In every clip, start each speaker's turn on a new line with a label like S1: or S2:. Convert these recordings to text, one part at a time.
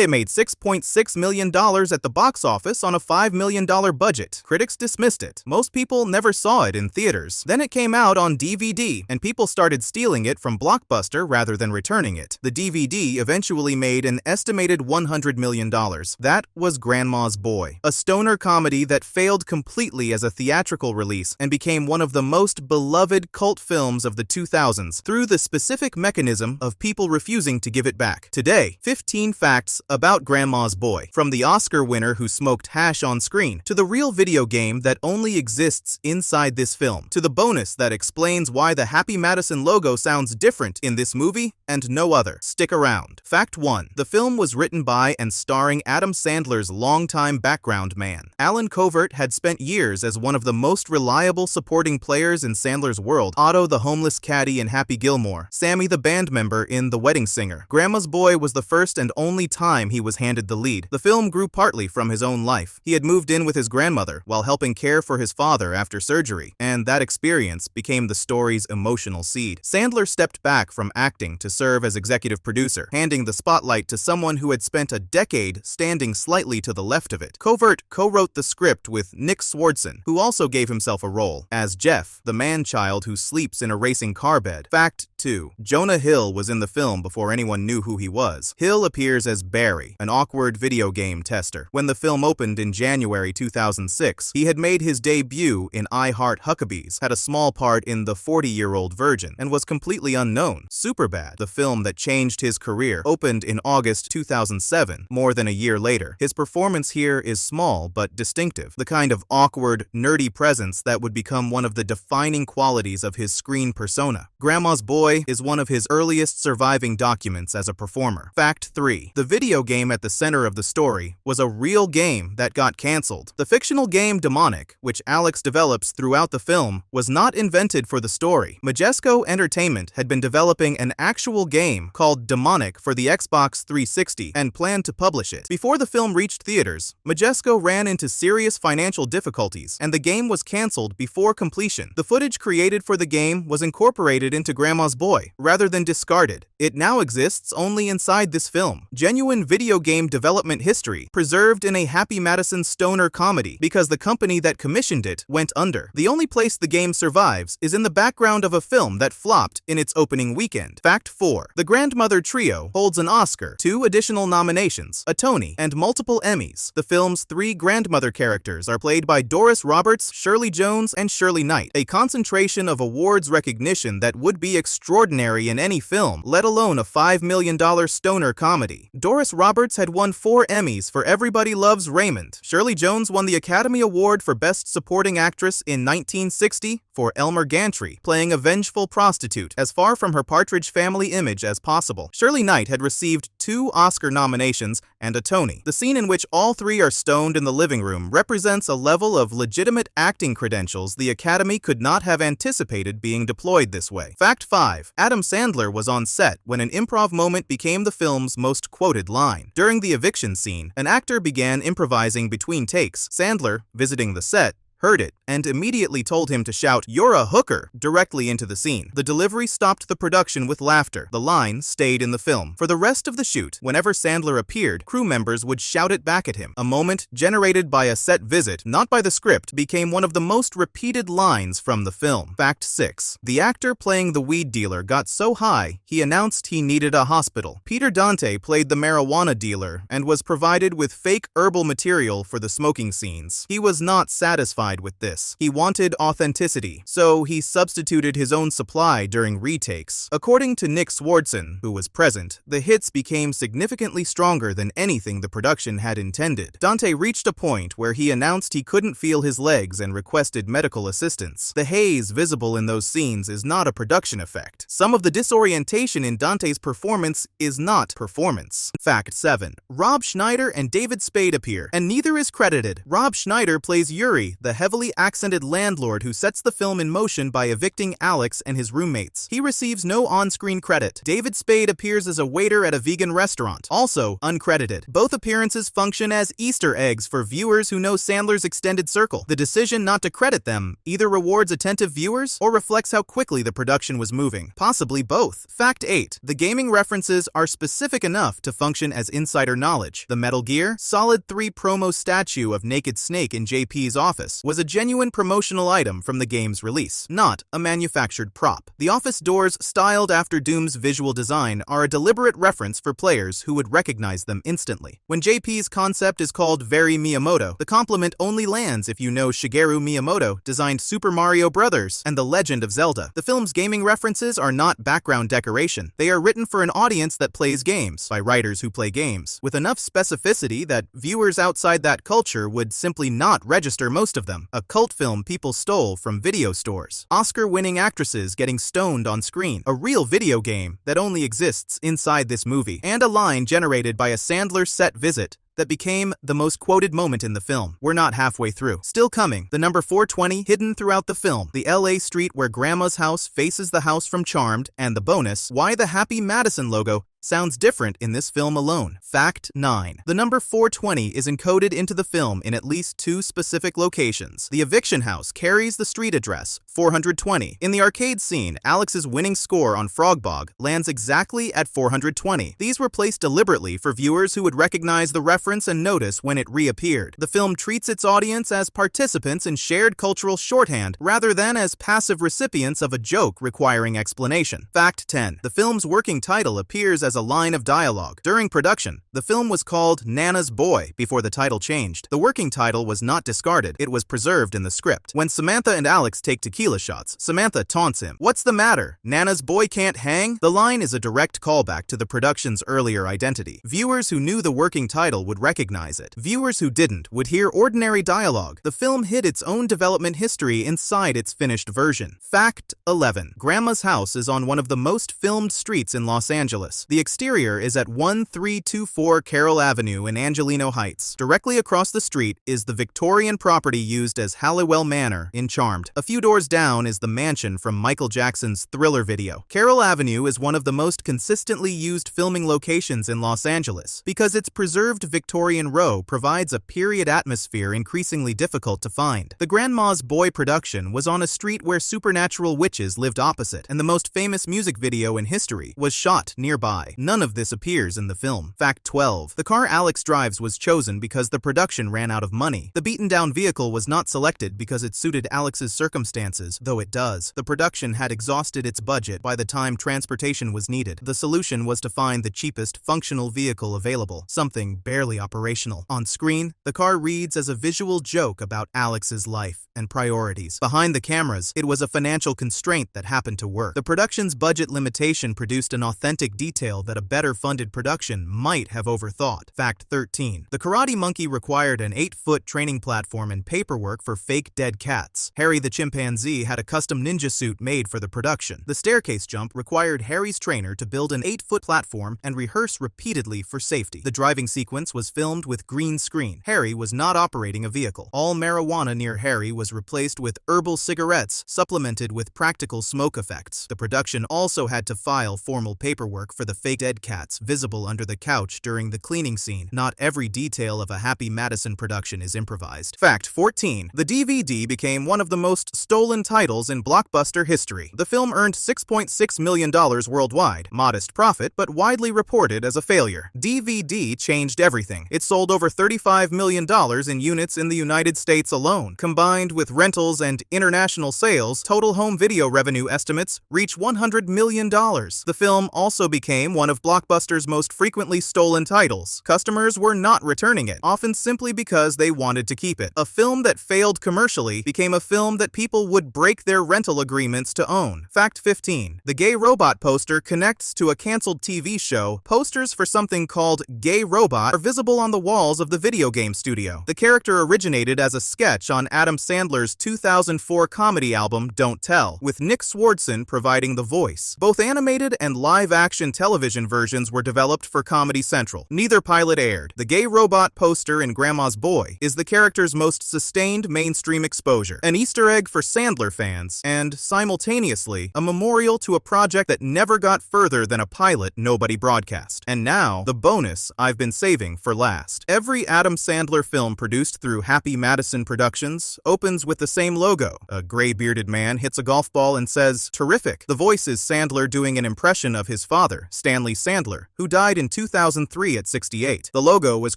S1: It made $6.6 million at the box office on a $5 million budget. Critics dismissed it. Most people never saw it in theaters. Then it came out on DVD, and people started stealing it from Blockbuster rather than returning it. The DVD eventually made an estimated $100 million. That was Grandma's Boy, a stoner comedy that failed completely as a theatrical release and became one of the most beloved cult films of the 2000s through the specific mechanism of people refusing to give it back. Today, 15 facts about Grandma's Boy, from the Oscar winner who smoked hash on screen, to the real video game that only exists inside this film, to the bonus that explains why the Happy Madison logo sounds different in this movie and no other. Stick around. Fact 1. The film was written by and starring Adam Sandler's longtime background man. Alan Covert had spent years as one of the most reliable supporting players in Sandler's world: Otto the homeless caddy in Happy Gilmore, Sammy the band member in The Wedding Singer. Grandma's Boy was the first and only time he was handed the lead. The film grew partly from his own life. He had moved in with his grandmother while helping care for his father after surgery, and that experience became the story's emotional seed. Sandler stepped back from acting to serve as executive producer, handing the spotlight to someone who had spent a decade standing slightly to the left of it. Covert co-wrote the script with Nick Swardson, who also gave himself a role as Jeff, the man-child who sleeps in a racing car bed. Fact 2. Jonah Hill was in the film before anyone knew who he was. Hill appears as Barry, an awkward video game tester. When the film opened in January 2006, he had made his debut in I Heart Huckabees, had a small part in The 40-Year-Old Virgin, and was completely unknown. Superbad, the film that changed his career, opened in August 2007, more than a year later. His performance here is small but distinctive, the kind of awkward, nerdy presence that would become one of the defining qualities of his screen persona. Grandma's Boy is one of his earliest surviving documents as a performer. Fact 3. The video game at the center of the story was a real game that got canceled. The fictional game Demonic, which Alex develops throughout the film, was not invented for the story. Majesco Entertainment had been developing an actual game called Demonic for the Xbox 360 and planned to publish it. Before the film reached theaters, Majesco ran into serious financial difficulties, and the game was canceled before completion. The footage created for the game was incorporated into Grandma's Boy, rather than discarded. It now exists only inside this film. Genuine video game development history, preserved in a Happy Madison stoner comedy, because the company that commissioned it went under. The only place the game survives is in the background of a film that flopped in its opening weekend. Fact 4. The Grandmother Trio holds an Oscar, 2 additional nominations, a Tony, and multiple Emmys. The film's 3 grandmother characters are played by Doris Roberts, Shirley Jones, and Shirley Knight, a concentration of awards recognition that would be extraordinary in any film, let alone a $5 million stoner comedy. Doris Roberts had won 4 Emmys for Everybody Loves Raymond. Shirley Jones won the Academy Award for Best Supporting Actress in 1960 for Elmer Gantry, playing a vengeful prostitute, as far from her Partridge Family image as possible. Shirley Knight had received 2 Oscar nominations and a Tony. The scene in which all 3 are stoned in the living room represents a level of legitimate acting credentials the Academy could not have anticipated being deployed this way. Fact 5. Adam Sandler was on set when an improv moment became the film's most quoted line. During the eviction scene, an actor began improvising between takes. Sandler, visiting the set, heard it, and immediately told him to shout, "You're a hooker," directly into the scene. The delivery stopped the production with laughter. The line stayed in the film. For the rest of the shoot, whenever Sandler appeared, crew members would shout it back at him. A moment generated by a set visit, not by the script, became one of the most repeated lines from the film. Fact 6. The actor playing the weed dealer got so high, he announced he needed a hospital. Peter Dante played the marijuana dealer and was provided with fake herbal material for the smoking scenes. He was not satisfied with this. He wanted authenticity, so he substituted his own supply during retakes. According to Nick Swardson, who was present, the hits became significantly stronger than anything the production had intended. Dante reached a point where he announced he couldn't feel his legs and requested medical assistance. The haze visible in those scenes is not a production effect. Some of the disorientation in Dante's performance is not performance. Fact 7. Rob Schneider and David Spade appear, and neither is credited. Rob Schneider plays Yuri, the heavily accented landlord who sets the film in motion by evicting Alex and his roommates. He receives no on-screen credit. David Spade appears as a waiter at a vegan restaurant, also uncredited. Both appearances function as Easter eggs for viewers who know Sandler's extended circle. The decision not to credit them either rewards attentive viewers or reflects how quickly the production was moving. Possibly both. Fact 8. The gaming references are specific enough to function as insider knowledge. The Metal Gear Solid 3 promo statue of Naked Snake in JP's office was a genuine promotional item from the game's release, not a manufactured prop. The office doors styled after Doom's visual design are a deliberate reference for players who would recognize them instantly. When JP's concept is called Very Miyamoto, the compliment only lands if you know Shigeru Miyamoto designed Super Mario Bros. And The Legend of Zelda. The film's gaming references are not background decoration. They are written for an audience that plays games, by writers who play games, with enough specificity that viewers outside that culture would simply not register most of them. A cult film people stole from video stores. Oscar-winning actresses getting stoned on screen. A real video game that only exists inside this movie. And a line generated by a Sandler set visit that became the most quoted moment in the film. We're not halfway through. Still coming, the number 420 hidden throughout the film, the LA street where Grandma's house faces the house from Charmed, and the bonus, why the Happy Madison logo sounds different in this film alone. Fact 9. The number 420 is encoded into the film in at least 2 specific locations. The eviction house carries the street address, 420. In the arcade scene, Alex's winning score on Frogbog lands exactly at 420. These were placed deliberately for viewers who would recognize the reference and notice when it reappeared. The film treats its audience as participants in shared cultural shorthand rather than as passive recipients of a joke requiring explanation. Fact 10. The film's working title appears as a line of dialogue. During production, the film was called Nana's Boy before the title changed. The working title was not discarded. It was preserved in the script. When Samantha and Alex take tequila shots, Samantha taunts him. "What's the matter? Nana's boy can't hang?" The line is a direct callback to the production's earlier identity. Viewers who knew the working title would recognize it. Viewers who didn't would hear ordinary dialogue. The film hid its own development history inside its finished version. Fact 11. Grandma's house is on one of the most filmed streets in Los Angeles. The exterior is at 1324 Carroll Avenue in Angelino Heights. Directly across the street is the Victorian property used as Halliwell Manor in Charmed. A few doors down is the mansion from Michael Jackson's Thriller video. Carroll Avenue is one of the most consistently used filming locations in Los Angeles because its preserved Victorian row provides a period atmosphere increasingly difficult to find. The Grandma's Boy production was on a street where supernatural witches lived opposite, and the most famous music video in history was shot nearby. None of this appears in the film. Fact 12. The car Alex drives was chosen because the production ran out of money. The beaten-down vehicle was not selected because it suited Alex's circumstances, though it does. The production had exhausted its budget by the time transportation was needed. The solution was to find the cheapest functional vehicle available, something barely operational. On screen, the car reads as a visual joke about Alex's life and priorities. Behind the cameras, it was a financial constraint that happened to work. The production's budget limitation produced an authentic detail that a better-funded production might have overthought. Fact 13. The Karate Monkey required an 8-foot training platform and paperwork for fake dead cats. Harry the chimpanzee had a custom ninja suit made for the production. The staircase jump required Harry's trainer to build an 8-foot platform and rehearse repeatedly for safety. The driving sequence was filmed with green screen. Harry was not operating a vehicle. All marijuana near Harry was replaced with herbal cigarettes, supplemented with practical smoke effects. The production also had to file formal paperwork for the fake dead cats visible under the couch during the cleaning scene. Not every detail of a Happy Madison production is improvised. Fact 14. The DVD became one of the most stolen titles in Blockbuster history. The film earned $6.6 million worldwide. Modest profit, but widely reported as a failure. DVD changed everything. It sold over $35 million in units in the United States alone. Combined with rentals and international sales, total home video revenue estimates reach $100 million. The film also became one of Blockbuster's most frequently stolen titles. Customers were not returning it, often simply because they wanted to keep it. A film that failed commercially became a film that people would break their rental agreements to own. Fact 15. The gay robot poster connects to a canceled TV show. Posters for something called Gay Robot are visible on the walls of the video game studio. The character originated as a sketch on Adam Sandler's 2004 comedy album Don't Tell, with Nick Swardson providing the voice. Both animated and live-action television television versions were developed for Comedy Central. Neither pilot aired. The gay robot poster in Grandma's Boy is the character's most sustained mainstream exposure, an Easter egg for Sandler fans, and, simultaneously, a memorial to a project that never got further than a pilot nobody broadcast. And now, the bonus I've been saving for last. Every Adam Sandler film produced through Happy Madison Productions opens with the same logo. A gray-bearded man hits a golf ball and says, "Terrific." The voice is Sandler doing an impression of his father, Stanley Sandler, who died in 2003 at 68. The logo was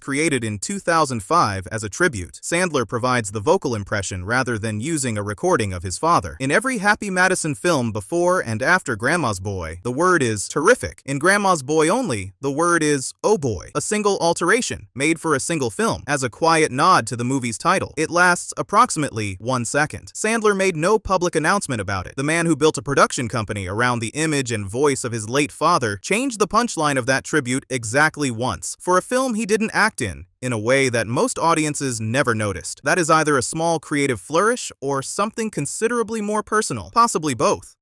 S1: created in 2005 as a tribute. Sandler provides the vocal impression rather than using a recording of his father. In every Happy Madison film before and after Grandma's Boy, the word is terrific. In Grandma's Boy only, the word is oh boy, a single alteration, made for a single film, as a quiet nod to the movie's title. It lasts approximately 1 second. Sandler made no public announcement about it. The man who built a production company around the image and voice of his late father changed the punchline of that tribute exactly once, for a film he didn't act in a way that most audiences never noticed. That is either a small creative flourish or something considerably more personal, possibly both.